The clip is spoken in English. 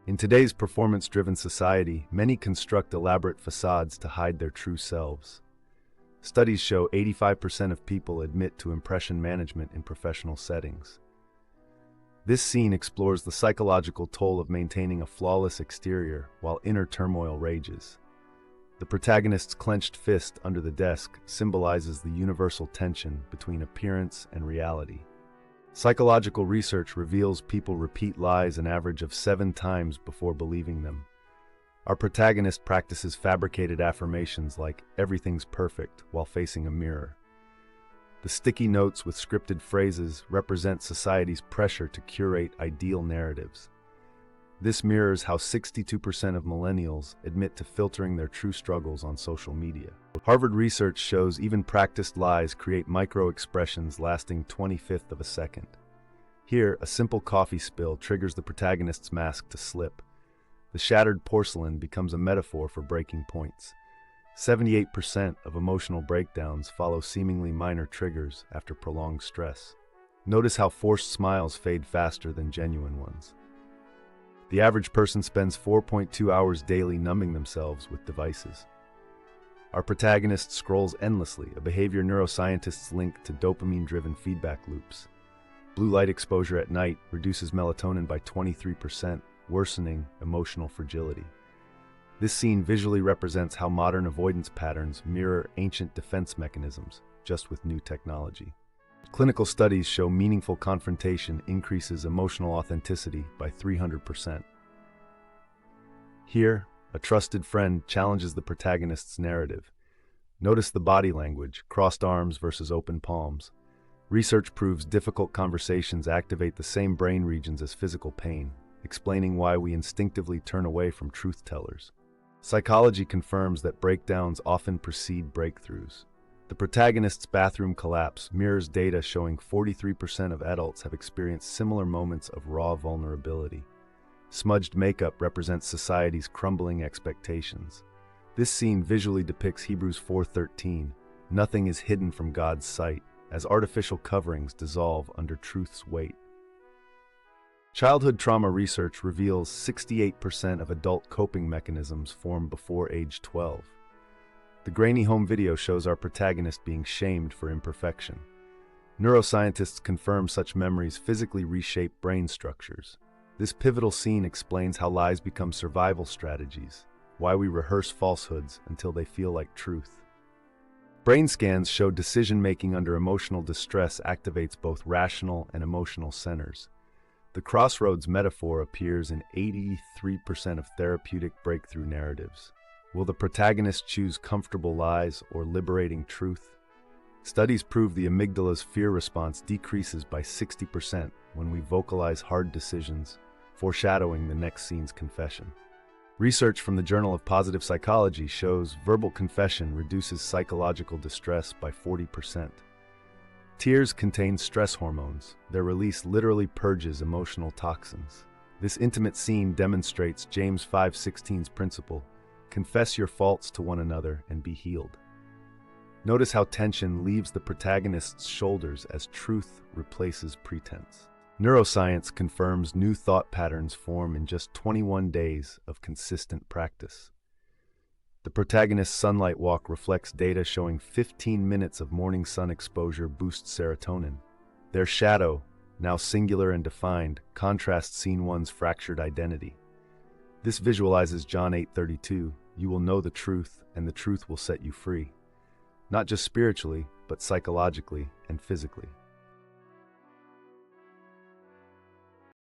In today's performance-driven society, many construct elaborate facades to hide their true selves. Studies show 85% of people admit to impression management in professional settings. This scene explores the psychological toll of maintaining a flawless exterior while inner turmoil rages. The protagonist's clenched fist under the desk symbolizes the universal tension between appearance and reality. Psychological research reveals people repeat lies an average of 7 times before believing them. Our protagonist practices fabricated affirmations like "everything's perfect" while facing a mirror. The sticky notes with scripted phrases represent society's pressure to curate ideal narratives. This mirrors how 62% of millennials admit to filtering their true struggles on social media. Harvard research shows even practiced lies create micro-expressions lasting 1/25 of a second. Here, a simple coffee spill triggers the protagonist's mask to slip. The shattered porcelain becomes a metaphor for breaking points. 78% of emotional breakdowns follow seemingly minor triggers after prolonged stress. Notice how forced smiles fade faster than genuine ones. The average person spends 4.2 hours daily numbing themselves with devices. Our protagonist scrolls endlessly, a behavior neuroscientists link to dopamine-driven feedback loops. Blue light exposure at night reduces melatonin by 23%, worsening emotional fragility. This scene visually represents how modern avoidance patterns mirror ancient defense mechanisms, just with new technology. Clinical studies show meaningful confrontation increases emotional authenticity by 300%. Here, a trusted friend challenges the protagonist's narrative. Notice the body language, crossed arms versus open palms. Research proves difficult conversations activate the same brain regions as physical pain, explaining why we instinctively turn away from truth tellers. Psychology confirms that breakdowns often precede breakthroughs. The protagonist's bathroom collapse mirrors data showing 43% of adults have experienced similar moments of raw vulnerability. Smudged makeup represents society's crumbling expectations. This scene visually depicts Hebrews 4:13, "Nothing is hidden from God's sight," as artificial coverings dissolve under truth's weight. Childhood trauma research reveals 68% of adult coping mechanisms form before age 12. The grainy home video shows our protagonist being shamed for imperfection. Neuroscientists confirm such memories physically reshape brain structures. This pivotal scene explains how lies become survival strategies, why we rehearse falsehoods until they feel like truth. Brain scans show decision-making under emotional distress activates both rational and emotional centers. The crossroads metaphor appears in 83% of therapeutic breakthrough narratives. Will the protagonist choose comfortable lies or liberating truth? Studies prove the amygdala's fear response decreases by 60% when we vocalize hard decisions, foreshadowing the next scene's confession. Research from the Journal of Positive Psychology shows verbal confession reduces psychological distress by 40%. Tears contain stress hormones. Their release literally purges emotional toxins. This intimate scene demonstrates James 5:16's principle: confess your faults to one another and be healed. Notice how tension leaves the protagonist's shoulders as truth replaces pretense. Neuroscience confirms new thought patterns form in just 21 days of consistent practice. The protagonist's sunlight walk reflects data showing 15 minutes of morning sun exposure boosts serotonin. Their shadow, now singular and defined, contrasts scene one's fractured identity. This visualizes John 8:32, "You will know the truth, and the truth will set you free," not just spiritually, but psychologically and physically.